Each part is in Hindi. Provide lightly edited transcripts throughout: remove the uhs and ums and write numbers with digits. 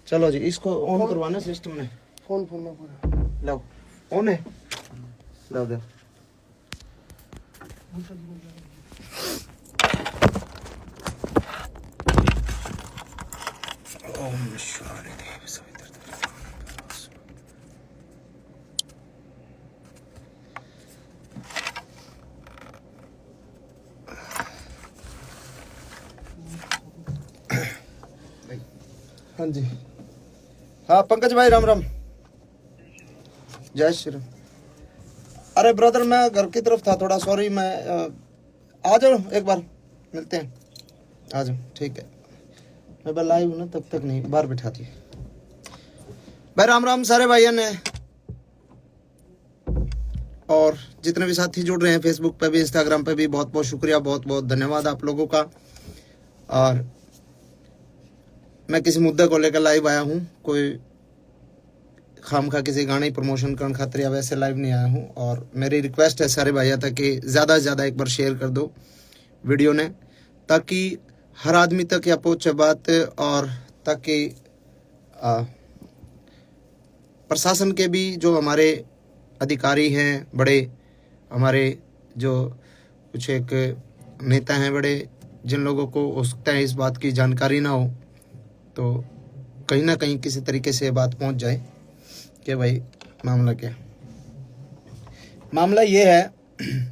चलो जी, इसको ऑन करवाना सिस्टम ने। फोन में पूरा लो ऑन है, लो दे। ओम शांति देव सवितर। हाँ जी, हाँ पंकज भाई राम राम, जय श्री राम। अरे ब्रदर मैं घर की तरफ था थोड़ा, सॉरी। मैं आ जाओ एक बार मिलते हैं, आ जाओ ठीक है। मैं बार लाइव हूँ ना, तब तक नहीं, बाहर बिठा दिए भाई। राम राम सारे भाइयों ने, और जितने भी साथी जुड़ रहे हैं फेसबुक पे भी इंस्टाग्राम पे भी, बहुत बहुत शुक्रिया, बहुत बहुत धन्यवाद आप लोगों का। और मैं किसी मुद्दे को लेकर लाइव आया हूँ, कोई खामखा किसी गाने प्रमोशन करने खातिर या वैसे लाइव नहीं आया हूँ। और मेरी रिक्वेस्ट है सारे भाइयों तक कि ज़्यादा से ज़्यादा एक बार शेयर कर दो वीडियो ने, ताकि हर आदमी तक या पहुँचे बात, और ताकि प्रशासन के भी जो हमारे अधिकारी हैं बड़े, हमारे जो कुछ एक नेता हैं बड़े, जिन लोगों को हो सकता है इस बात की जानकारी ना हो, तो कहीं ना कहीं किसी तरीके से बात पहुंच जाए कि भाई मामला क्या। मामला ये है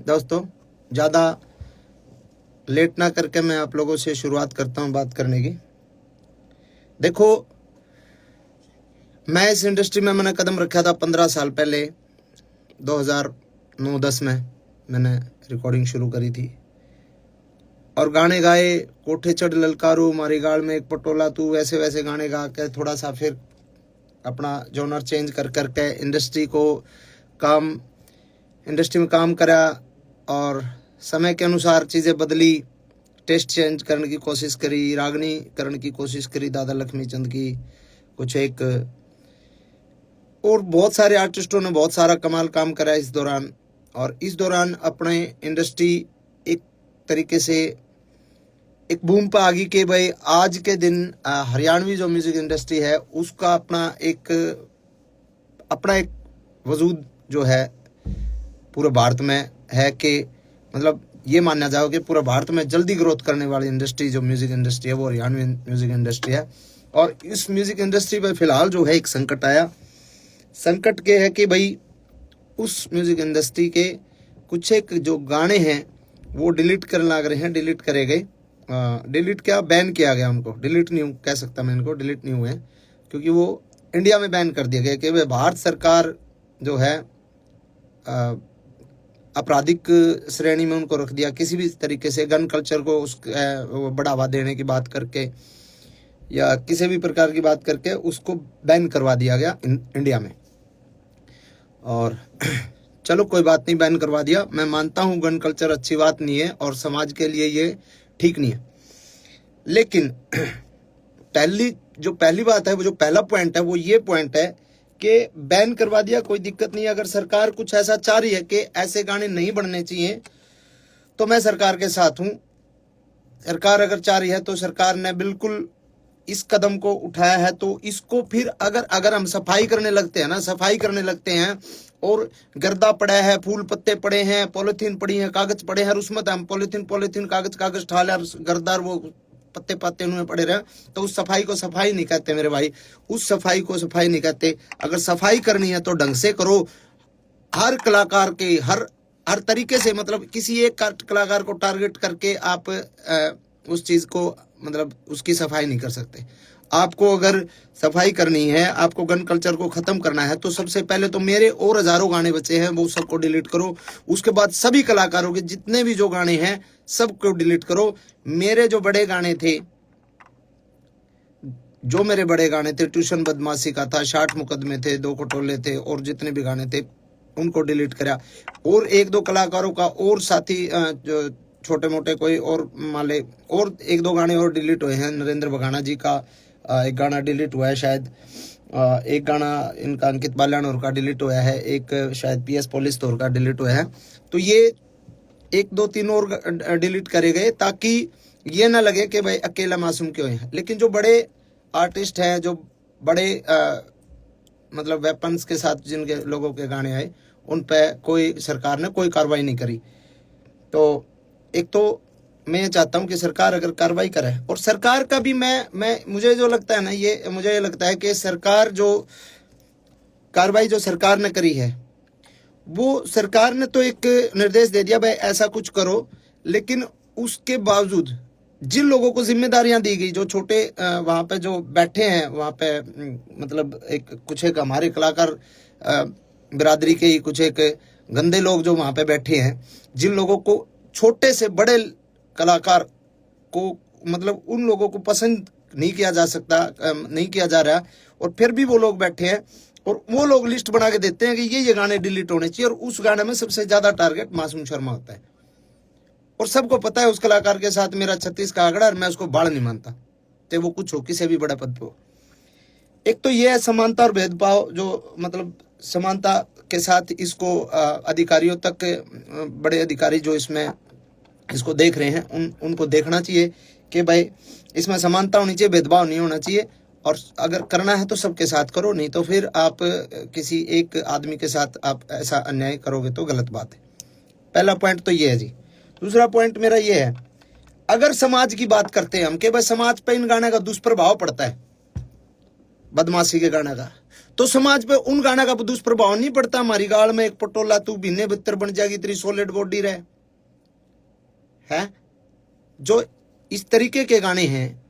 दोस्तों, ज़्यादा लेट ना करके मैं आप लोगों से शुरुआत करता हूं बात करने की। देखो, मैं इस इंडस्ट्री में मैंने कदम रखा था 15 साल पहले, 2009-10 में मैंने रिकॉर्डिंग शुरू करी थी, और गाने गाए, कोठे चढ़ ललकारू मारी गाल में एक पटोला तू, वैसे वैसे गाने गा के थोड़ा सा फिर अपना जॉनर चेंज कर करके इंडस्ट्री में काम करा, और समय के अनुसार चीज़ें बदली, टेस्ट चेंज करने की कोशिश करी, रागनी करने की कोशिश करी दादा लक्ष्मी चंद की, कुछ एक और बहुत सारे आर्टिस्टों ने बहुत सारा कमाल काम करा इस दौरान। और इस दौरान अपने इंडस्ट्री एक तरीके से एक बूम पर आ गई कि भाई आज के दिन हरियाणवी जो म्यूजिक इंडस्ट्री है उसका अपना एक वजूद जो है पूरे भारत में है, कि मतलब ये माना जाओ कि पूरा भारत में जल्दी ग्रोथ करने वाली इंडस्ट्री जो म्यूजिक इंडस्ट्री है वो हरियाणवी म्यूजिक इंडस्ट्री है। और इस म्यूजिक इंडस्ट्री पर फिलहाल जो है एक संकट आया। संकट के है कि भाई उस म्यूजिक इंडस्ट्री के कुछ एक जो गाने हैं वो डिलीट करने लग रहे हैं, डिलीट करे गए, डिलीट क्या, बैन किया गया उनको, डिलीट नहीं कह सकता मैं इनको, डिलीट नहीं हुए, क्योंकि वो इंडिया में बैन कर दिया गया कि भारत सरकार जो है आपराधिक श्रेणी में उनको रख दिया, किसी भी तरीके से गन कल्चर को बढ़ावा देने की बात करके या किसी भी प्रकार की बात करके उसको बैन करवा दिया गया इंडिया में। और चलो कोई बात नहीं, बैन करवा दिया, मैं मानता हूँ गन कल्चर अच्छी बात नहीं है और समाज के लिए ये ठीक नहीं है। लेकिन पहली बात है, वो जो पहला पॉइंट है वो ये पॉइंट है कि बैन करवा दिया, कोई दिक्कत नहीं। अगर सरकार कुछ ऐसा चाह रही है कि ऐसे गाने नहीं बनने चाहिए तो मैं सरकार के साथ हूँ। सरकार अगर चाह रही है तो सरकार ने बिल्कुल इस कदम को उठाया है, तो इसको फिर अगर हम सफाई करने लगते हैं ना, सफाई करने लगते हैं और गर्दा पड़ा है, फूल पत्ते पड़े हैं, पॉलिथीन पड़ी है, कागज पड़े हैं, और उसमें हम पॉलिथीन कागज ठाले और गर्दार वो पत्ते पत्ते उनमें पड़े रहे, तो उस सफाई को सफाई नहीं कहते मेरे भाई, उस सफाई को सफाई नहीं कहते। अगर सफाई करनी है तो ढंग से करो, हर कलाकार के हर तरीके से, मतलब किसी एक कलाकार को टारगेट करके आप उस चीज को मतलब उसकी सफाई नहीं कर सकते। आपको अगर सफाई करनी है, आपको गन कल्चर को खत्म करना है, तो सबसे पहले तो मेरे और हजारों गाने बचे हैं वो सबको डिलीट करो। उसके बाद सभी कलाकारों के जितने भी जो गाने हैं सबको डिलीट करो। मेरे जो बड़े गाने थे, ट्यूशन बदमाशी का था, 60 मुकदमे थे, 2 खटोले थे, और जितने भी गाने थे उनको डिलीट करा। और 1-2 कलाकारों का और साथी जो छोटे मोटे कोई और माले, और 1-2 गाने और डिलीट हुए हैं। नरेंद्र बघाना जी का एक गाना डिलीट हुआ है शायद, एक गाना इनका अंकित बाल्यानोर का डिलीट हुआ है, एक शायद PS पुलिस तौर का डिलीट हुआ है। तो ये 1-2-3 और डिलीट करे गए ताकि ये ना लगे कि भाई अकेला मासूम क्यों है। लेकिन जो बड़े आर्टिस्ट हैं, जो बड़े मतलब वेपन्स के साथ जिनके लोगों के गाने आए, उन पे कोई सरकार ने कोई कार्रवाई नहीं करी। तो एक तो मैं ये चाहता हूं कि सरकार अगर कार्रवाई करे, और सरकार का भी मैं मुझे जो लगता है ना, ये मुझे ये लगता है कि सरकार जो कार्रवाई जो सरकार ने करी है, वो सरकार ने तो एक निर्देश दे दिया भाई ऐसा कुछ करो, लेकिन उसके बावजूद जिन लोगों को जिम्मेदारियां दी गई, जो छोटे वहां पे जो बैठे हैं वहां पे, मतलब एक कुछ एक हमारे कलाकार बिरादरी के ही कुछ एक गंदे लोग जो वहां पे बैठे हैं, जिन लोगों को छोटे से बड़े कलाकार को मतलब उन लोगों को पसंद नहीं किया जा सकता, नहीं किया जा रहा, और फिर भी वो लोग बैठे हैं और वो लोग लिस्ट बना के देते हैं कि ये गाने डिलीट होने चाहिए, और उस गाने में सबसे ज्यादा टारगेट मासूम शर्मा होता है। और सबको पता है उस कलाकार के साथ मेरा 36 का आंकड़ा, और मैं उसको बाढ़ नहीं मानता, चाहे वो कुछ हो, किसी भी बड़े पद पे हो। एक तो ये है समानता और भेदभाव, जो मतलब समानता के साथ इसको अधिकारियों तक, बड़े अधिकारी जो इसमें इसको देख रहे हैं उनको देखना चाहिए कि भाई इसमें समानता होनी चाहिए, भेदभाव नहीं होना चाहिए, और अगर करना है तो सबके साथ करो, नहीं तो फिर आप किसी एक आदमी के साथ आप ऐसा अन्याय करोगे तो गलत बात है। पहला पॉइंट तो ये है जी। दूसरा पॉइंट मेरा ये है, अगर समाज की बात करते हैं हम कि भाई समाज पे इन गाने का दुष्प्रभाव पड़ता है, बदमाशी के गाने का, तो समाज पे उन गाने का दुष्प्रभाव नहीं पड़ता। हमारी गाल में एक पटोला तू बिन्ने बितर बन जाएगी, तेरी सॉलिड बॉडी रहे है, जो इस तरीके के गाने हैं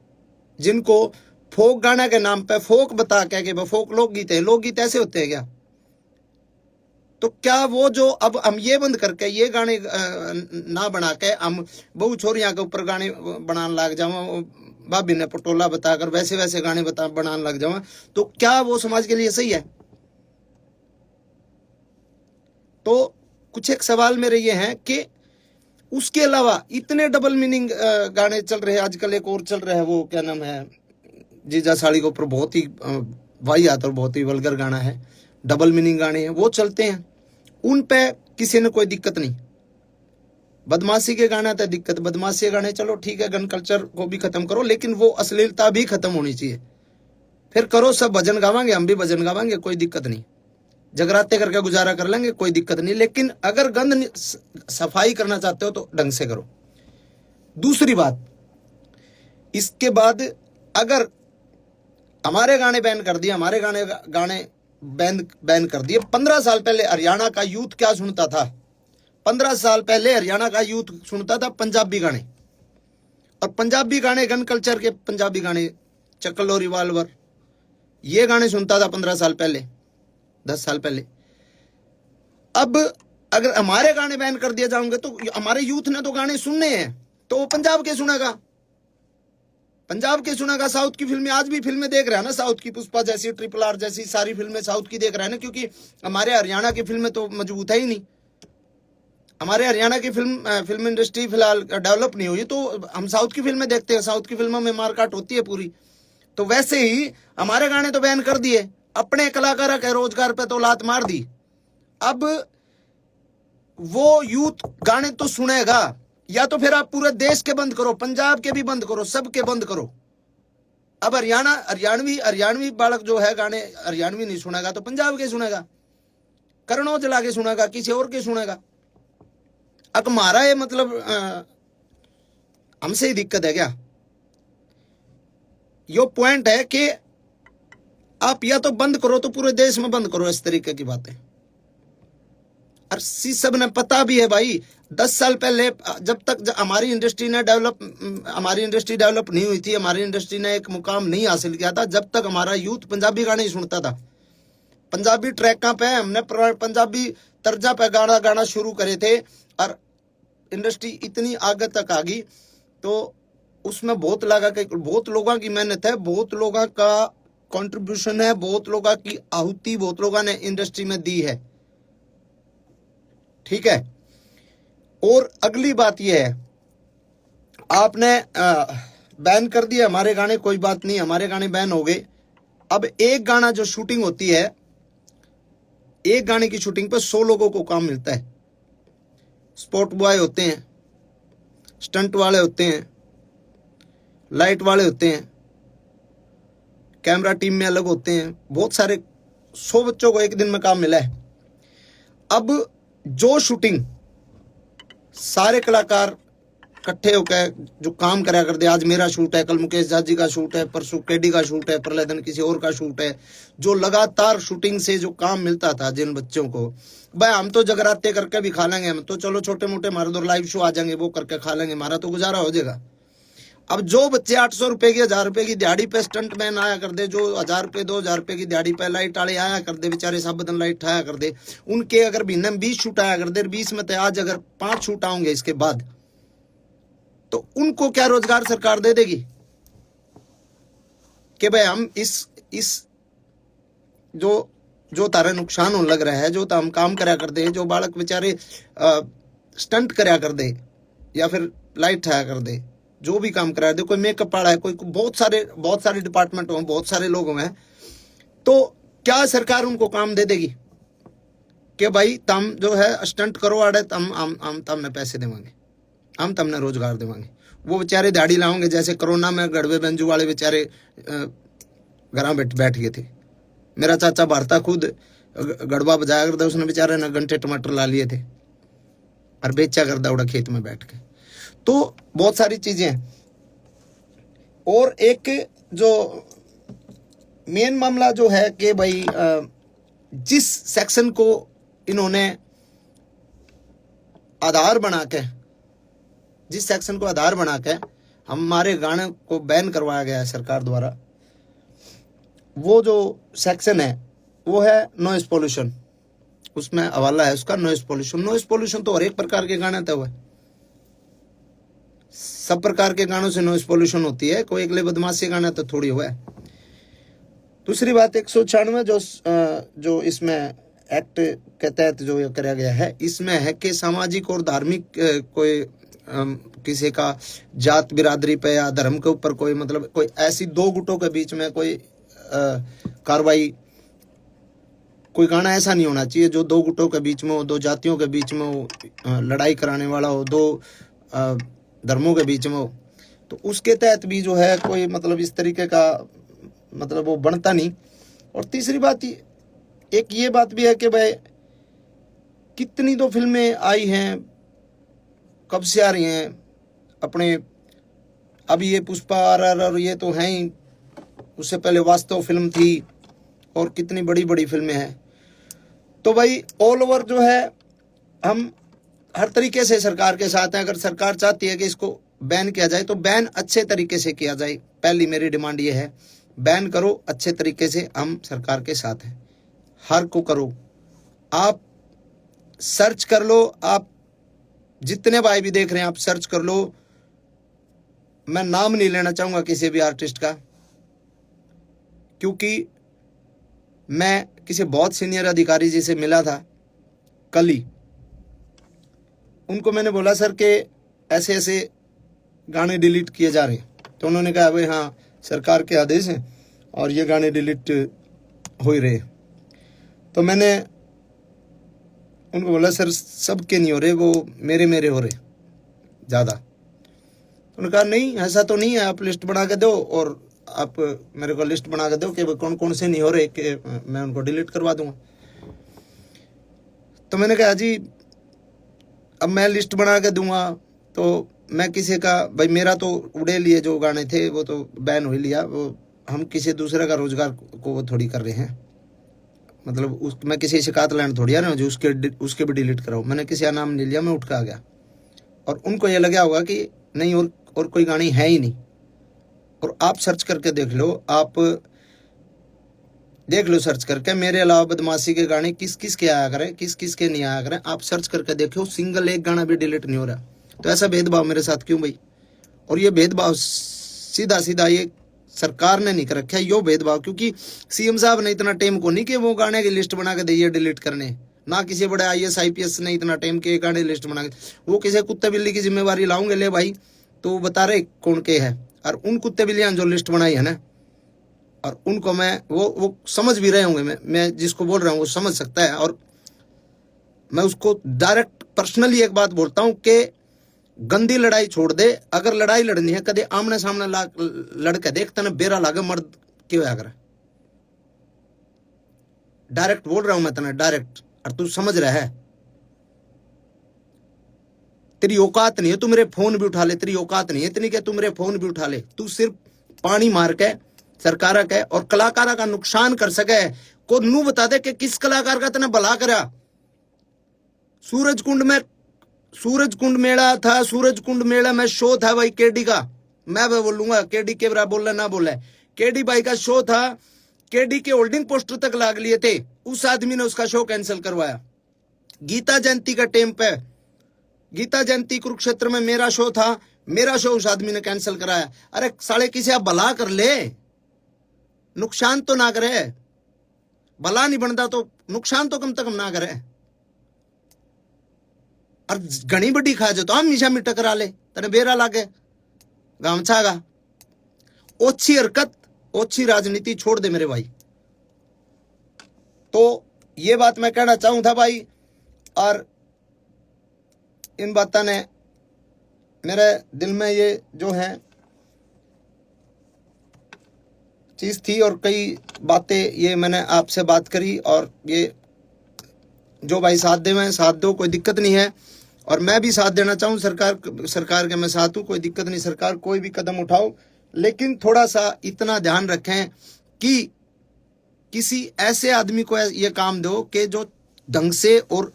जिनको फोक गाना के नाम पे फोक बता के फोक लोकगीत है, लोकगीत ऐसे होते हैं क्या? तो क्या वो जो अब हम ये बंद करके ये गाने ना बना के हम बहु छोरियां के ऊपर गाने बनाने लग जाओ, भाभी ने पटोला बताकर वैसे वैसे गाने बनाने लग जाओ, तो क्या वो समाज के लिए सही है? तो कुछ एक सवाल मेरे ये हैं कि उसके अलावा इतने डबल मीनिंग गाने चल रहे हैं आजकल। एक और चल रहा है, वो क्या नाम है, जीजा साड़ी के ऊपर बहुत ही वाहियात और बहुत ही वल्गर गाना है, डबल मीनिंग गाने हैं, वो चलते हैं, उन पे किसी ने कोई दिक्कत नहीं। बदमाशी के गाना तो दिक्कत, बदमाशी के गाने चलो ठीक है, गन कल्चर को भी खत्म करो, लेकिन वो अश्लीलता भी खत्म होनी चाहिए। फिर करो, सब भजन गावांगे, हम भी भजन गावांगे, कोई दिक्कत नहीं, जगराते करके गुजारा कर लेंगे, कोई दिक्कत नहीं, लेकिन अगर गंद सफाई करना चाहते हो तो ढंग से करो। दूसरी बात, इसके बाद अगर हमारे गाने बैन कर दिए, हमारे गाने बैन कर दिए, 15 साल पहले हरियाणा का यूथ क्या सुनता था? 15 साल पहले हरियाणा का यूथ सुनता था पंजाबी गाने, और पंजाबी गाने गन कल्चर के पंजाबी गाने, चक्कर लो रिवाल्वर, ये गाने सुनता था 15 साल पहले, 10 साल पहले। अब अगर हमारे गाने बैन कर दिए जाएंगे तो हमारे यूथ ने तो गाने सुनने हैं, तो वो पंजाब के सुनेगा, पंजाब के सुनेगा। साउथ की फिल्में, आज भी फिल्में देख रहे हैं ना, साउथ की पुष्पा जैसी, ट्रिपल आर जैसी सारी फिल्में साउथ की देख रहे हैं ना, क्योंकि हमारे हरियाणा की फिल्में तो मजबूत है ही नहीं। हमारे हरियाणा की फिल्म इंडस्ट्री फिलहाल डेवलप नहीं हुई, तो हम साउथ की फिल्में देखते हैं, साउथ की फिल्मों में मारकाट होती है पूरी। तो वैसे ही हमारे गाने तो बैन कर दिए, अपने कलाकारों के रोजगार पे तो लात मार दी। अब वो यूथ गाने तो सुनेगा, या तो फिर आप पूरे देश के बंद करो, पंजाब के भी बंद करो, सबके बंद करो। अब हरियाणवी बालक जो है गाने हरियाणवी नहीं सुनेगा तो पंजाब के सुनेगा, करण औजला के सुनेगा, किसी और के सुनेगा। अब हमारा ये मतलब हमसे ही दिक्कत है क्या? यो पॉइंट है कि आप या तो बंद करो तो पूरे देश में बंद करो, इस तरीके की बातें। और सब ने पता भी है भाई, 10 साल पहले जब तक हमारी इंडस्ट्री डेवलप नहीं हुई थी, हमारी इंडस्ट्री ने एक मुकाम नहीं हासिल किया था, जब तक हमारा यूथ पंजाबी गाने ही सुनता था। पंजाबी ट्रैकों पे हमने पंजाबी तर्जा पे गाना शुरू करे थे, और इंडस्ट्री इतनी आगे तक आ गई, तो उसमें बहुत लोगों की मेहनत है, बहुत लोगों का कंट्रीब्यूशन है, बहुत लोगों की आहुति बहुत लोगों ने इंडस्ट्री में दी है, ठीक है। और अगली बात यह है, आपने बैन कर दिया हमारे गाने, कोई बात नहीं, हमारे गाने बैन हो गए। अब एक गाना जो शूटिंग होती है, एक गाने की शूटिंग पे 100 लोगों को काम मिलता है। स्पॉट बॉय होते हैं, स्टंट वाले होते हैं, लाइट वाले होते हैं, कैमरा टीम में अलग होते हैं, बहुत सारे 100 बच्चों को एक दिन में काम मिला है। अब जो शूटिंग सारे कलाकार इकट्ठे होकर जो काम करा करते, आज मेरा शूट है, कल मुकेश जाजी का शूट है, परसों केडी का शूट है, प्रलयदन किसी और का शूट है, जो लगातार शूटिंग से जो काम मिलता था जिन बच्चों को, भाई हम तो जगराते करके भी खा लेंगे, हम तो चलो छोटे मोटे हमारे दो लाइव शो आ जाएंगे वो करके खा लेंगे, हमारा तो गुजारा हो जाएगा। अब जो बच्चे 800 रुपए की 1000 रुपए की दिहाड़ी पे स्टंट मैन आया कर दे, जो 1000 रुपए 2000 रुपए की दिहाड़ी पे लाइट वाले आया कर दे, बेचारे सब बदन लाइट आया कर दे, उनके अगर महीने में 20 शूट आया कर दे, 20 में तो आज अगर 5 शूट आएंगे इसके बाद, तो उनको क्या रोजगार सरकार दे देगी कि भाई हम इस जो तारा नुकसान होने लग रहा है, जो हम काम करया कर दे, जो बालक बेचारे स्टंट करया कर दे या फिर लाइट आया कर दे, जो भी काम करा दे, कोई मेकअप वाला है, कोई बहुत सारे डिपार्टमेंट हों, बहुत सारे लोग हैं, तो क्या सरकार उनको काम दे देगी कि भाई तुम जो है स्टंट करो आड़े, हम तमने पैसे देवांगे, हम तमने रोजगार देवांगे। वो बेचारे दाढ़ी लाओगे, जैसे कोरोना में गड़वे बंजू वाले बेचारे घर बैठ गए थे। मेरा चाचा भारता खुद गड़बा बजाया करता, उसने बेचारे ने घंटे टमाटर ला लिए थे और बेचा करता उड़ा खेत में बैठ के। तो बहुत सारी चीजें हैं। और एक जो मेन मामला जो है कि भाई जिस सेक्शन को इन्होंने आधार बना के, जिस सेक्शन को आधार बना के हमारे गाने को बैन करवाया गया है सरकार द्वारा, वो जो सेक्शन है वो है नॉइस पोल्यूशन। उसमें हवाला है उसका नॉइस पोल्यूशन। नॉइस पोल्यूशन तो हर एक प्रकार के गाने तो हुए, सब प्रकार के गानों से नॉइस पोल्यूशन होती है, कोई अगले बदमाशी गाना तो थोड़ी हुआ है। दूसरी बात 196 जो इसमें एक्ट के तहत जो ये कराया गया है, इसमें है कि सामाजिक और धार्मिक कोई किसी का जात बिरादरी पे या धर्म के ऊपर कोई मतलब कोई ऐसी दो गुटों के बीच में कोई कार्रवाई, कोई गाना ऐसा नहीं होना चाहिए जो दो गुटों के बीच में हो, दो जातियों के बीच में हो, लड़ाई कराने वाला हो, दो धर्मों के बीच में हो। तो उसके तहत भी जो है कोई मतलब इस तरीके का मतलब वो बनता नहीं। और तीसरी बात एक ये बात भी है कि भाई कितनी तो फिल्में आई हैं, कब से आ रही हैं अपने, अभी ये पुष्पा RR और ये तो हैं ही, उससे पहले वास्तव फिल्म थी और कितनी बड़ी बड़ी फिल्में हैं। तो भाई ऑल ओवर जो है हम हर तरीके से सरकार के साथ हैं। अगर सरकार चाहती है कि इसको बैन किया जाए तो बैन अच्छे तरीके से किया जाए। पहली मेरी डिमांड ये है, बैन करो अच्छे तरीके से, हम सरकार के साथ हैं। हर को करो, आप सर्च कर लो, आप जितने भाई भी देख रहे हैं आप सर्च कर लो। मैं नाम नहीं लेना चाहूंगा किसी भी आर्टिस्ट का, क्योंकि मैं किसी बहुत सीनियर अधिकारी जी से मिला था कल ही। उनको मैंने बोला सर के ऐसे ऐसे गाने डिलीट किए जा रहे हैं, तो उन्होंने कहा भाई हाँ सरकार के आदेश हैं और ये गाने डिलीट हो ही रहे। तो मैंने उनको बोला सर सबके नहीं हो रहे, वो मेरे हो रहे ज़्यादा। उन्होंने कहा नहीं ऐसा तो नहीं है, आप लिस्ट बना के दो और आप मेरे को लिस्ट बना के दो कि कौन कौन से नहीं हो रहे, कि मैं उनको डिलीट करवा दूंगा। तो मैंने कहा जी अब मैं लिस्ट बना के दूंगा तो मैं किसी का, भाई मेरा तो उड़े लिए जो गाने थे वो तो बैन हो लिया, वो हम किसी दूसरे का रोजगार को वो थोड़ी कर रहे हैं। मतलब मैं किसी शिकायत लैंड थोड़ी आ रहा हूँ जो उसके भी डिलीट कराऊँ। मैंने किसी का नाम नहीं लिया, मैं उठ के आ गया। और उनको ये लगा होगा कि नहीं और कोई गाने है ही नहीं। और आप सर्च करके देख लो, आप देख लो सर्च करके, मेरे अलावा बदमाशी के गाने किस किस के आया करें, किस किस के नहीं आया करें, आप सर्च करके देखो, सिंगल एक गाना भी डिलीट नहीं हो रहा। तो ऐसा भेदभाव मेरे साथ क्यों भाई? और ये भेदभाव सीधा सीधा ये सरकार ने नहीं कर रखा है, यो भेदभाव, क्योंकि CM साहब ने इतना टाइम को नहीं कि वो गाने की लिस्ट बना के दिए डिलीट करने, ना किसी बड़े IAS IPS ने इतना टाइम के गाने लिस्ट बना के, वो किसी कुत्ते बिल्ली की जिम्मेवारी लाऊंगे ले भाई, तो बता रहे कौन के है। और उन कुत्ते बिल्लियां जो लिस्ट बनाई है ना, और उनको मैं वो समझ भी रहे होंगे, मैं जिसको बोल रहा हूँ वो समझ सकता है। और मैं उसको डायरेक्ट पर्सनली एक बात बोलता हूँ कि गंदी लड़ाई छोड़ दे। अगर लड़ाई लड़नी है कदे आमने सामने लड़के देख, तने बेरा लागे मर्द क्यों अगर डायरेक्ट बोल रहा हूं मैं तना डायरेक्ट, और तू समझ रहा है तेरी औकात नहीं है तू मेरे फोन भी उठा ले, तेरी औकात नहीं है इतनी कि तू मेरे फोन भी उठा ले। तू सिर्फ पानी मार के सरकार के और कलाकारा का नुकसान कर सके को नू बता दे कि किस कलाकार का तने भला करा। सूरज कुंड मेला था, सूरज कुंड मेला में शो था भाई केडी का, मैं बोलूंगा केडी के बरा बोले ना बोले, केडी भाई का शो था, केडी के होल्डिंग पोस्टर तक लाग लिए थे, उस आदमी ने उसका शो कैंसिल करवाया। गीता जयंती का टाइम पे, गीता जयंती कुरुक्षेत्र में मेरा शो था, मेरा शो उस आदमी ने कैंसिल कराया। अरे साले किसी आप भला कर ले, नुकसान तो ना करे, भला नहीं बनता तो नुकसान तो कम से कम ना करे। और घनी बड़ी खा जो तो हम हमेशा में टकरा ले तेरे बेरा लागे गामछा का। ओछी हरकत ओछी राजनीति छोड़ दे मेरे भाई। तो ये बात मैं कहना चाहूं था भाई, और इन बातों ने मेरे दिल में ये जो है चीज थी, और कई बातें ये मैंने आपसे बात करी, और ये जो भाई साथ दे मैं साथ दो, कोई दिक्कत नहीं है। और मैं भी साथ देना चाहूँ सरकार के मैं साथ हूँ, कोई दिक्कत नहीं, सरकार कोई भी कदम उठाओ, लेकिन थोड़ा सा इतना ध्यान रखें कि किसी ऐसे आदमी को ये काम दो कि जो ढंग से और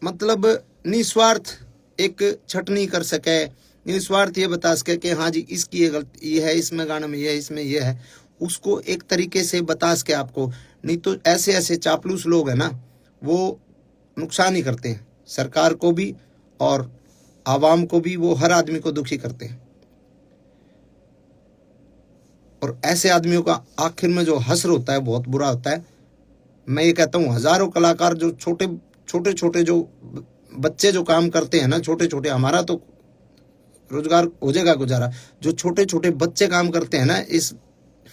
मतलब निस्वार्थ एक छटनी कर सके, निस्वार्थ ये बता सके कि हाँ जी इसकी ये गलती है, इसमें गाने में ये है, इसमें ये है, उसको एक तरीके से बता सके आपको। नहीं तो ऐसे ऐसे चापलूस लोग हैं ना, वो नुकसान ही करते हैं सरकार को भी और आवाम को भी, वो हर आदमी को दुखी करते हैं। और ऐसे आदमियों का आखिर में जो हश्र होता है बहुत बुरा होता है। मैं ये कहता हूँ हजारों कलाकार जो छोटे छोटे जो बच्चे जो काम करते हैं ना, छोटे छोटे, हमारा तो रोजगार हो जाएगा गुजारा, जो छोटे छोटे बच्चे काम करते हैं ना इस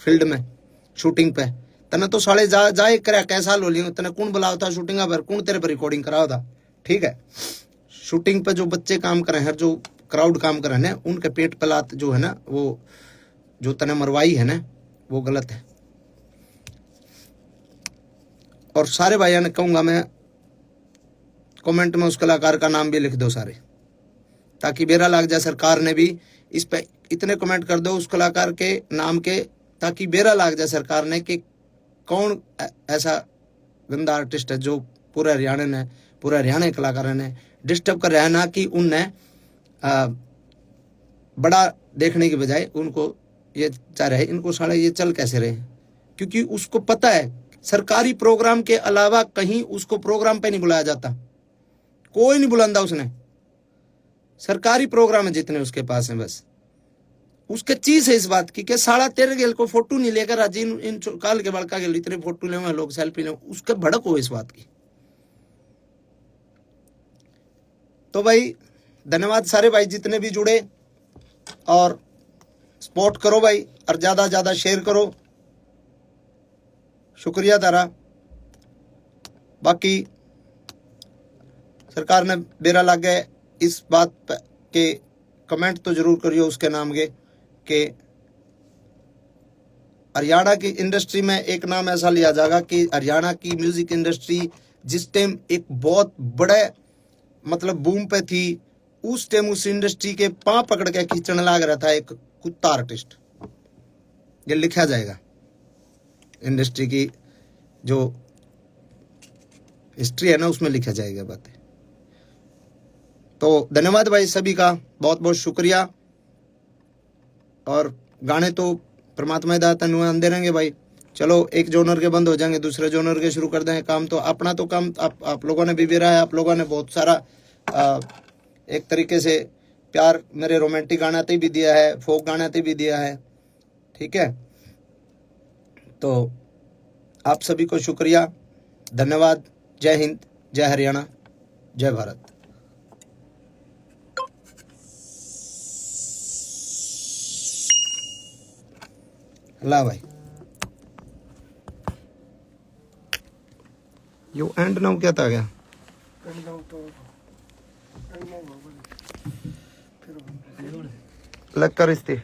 फील्ड में शूटिंग पे, तना तो साले जाए करे कैसा लो लियो, तना कौन बुलाओ था शूटिंग पर, कौन तेरे पर रिकॉर्डिंग कराओ था, ठीक है। शूटिंग पे जो बच्चे काम कर रहे हैं, जो क्राउड काम कर रहे हैं, उनके पेट पलात जो है ना, वो जो तना मरवाई है ना, वो गलत है। और सारे भाइयों ने कहूंगा मैं, कमेंट में उस कलाकार का नाम भी लिख दो सारे, ताकि बेरा लग जाए सरकार ने भी इस पे इतने कमेंट कर दो उस कलाकार के नाम के, ताकि बेरा लग जाए सरकार ने कि कौन ऐसा गंदा आर्टिस्ट है जो पूरे हरियाणा के कलाकारों ने डिस्टर्ब कर रहा है, ना कि उनने बड़ा देखने के बजाय उनको ये चाह रहे इनको साले ये चल कैसे रहे, क्योंकि उसको पता है सरकारी प्रोग्राम के अलावा कहीं उसको प्रोग्राम पे नहीं बुलाया जाता, कोई नहीं बुलांदा उसने, सरकारी प्रोग्राम है जितने उसके पास है, बस उसके चीज है इस बात की कि साला तेरे गेल को फोटो नहीं लेकर राजी इन काल के बड़का गेल इतने फोटो ले लोग सेल्फी ले, उसके भड़क हो इस बात की। तो भाई धन्यवाद सारे भाई जितने भी जुड़े, और सपोर्ट करो भाई, और ज्यादा शेयर करो, शुक्रिया तारा। बाकी सरकार ने बेरा लग गए इस बात के कमेंट तो जरूर करियो उसके नाम के कि हरियाणा की इंडस्ट्री में एक नाम ऐसा लिया जाएगा कि हरियाणा की म्यूजिक इंडस्ट्री जिस टाइम एक बहुत बड़े मतलब बूम पे थी, उस टाइम उस इंडस्ट्री के पांव पकड़ के खींचने लग रहा था एक कुत्ता आर्टिस्ट। ये लिखा जाएगा इंडस्ट्री की जो हिस्ट्री है ना, उसमें लिखा जाएगा बातें। तो धन्यवाद भाई सभी का, बहुत बहुत शुक्रिया। और गाने तो परमात्मा दाता आंदे रहेंगे भाई। चलो एक जोनर के बंद हो जाएंगे, दूसरे जोनर के शुरू कर देंगे। काम तो अपना तो काम आप लोगों ने भी बेरा है, आप लोगों ने बहुत सारा एक तरीके से प्यार मेरे रोमांटिक गाने भी दिया है, फोक गाने भी दिया है, ठीक है। तो आप सभी को शुक्रिया, धन्यवाद। जय हिंद, जय हरियाणा, जय भारत। ला भाई यो एंड नाउ क्या था गया लग कर इस्ते